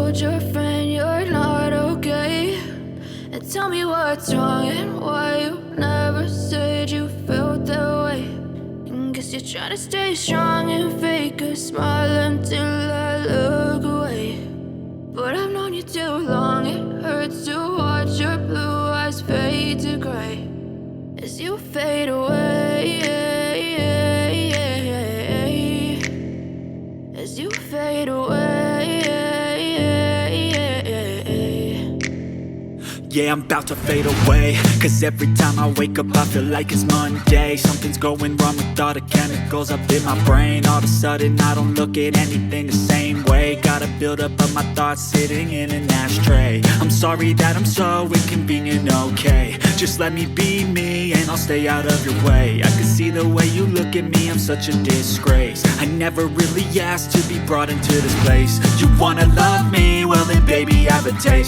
told your friend you're not okay, and tell me what's wrong and why you never said you felt that way. And guess you're trying to stay strong and fake a smile until I look away. But I've known you too long, it hurts to watch your blue eyes fade to gray as you fade away, as you fade away. Yeah, I'm about to fade away, cause every time I wake up I feel like it's Monday. Something's going wrong with all the chemicals up in my brain. All of a sudden I don't look at anything the same way. Gotta build up of my thoughts sitting in an ashtray. I'm sorry that I'm so inconvenient, okay. Just let me be me and I'll stay out of your way. I can see the way you look at me, I'm such a disgrace. I never really asked to be brought into this place. You wanna love me? Well then baby, I have a taste.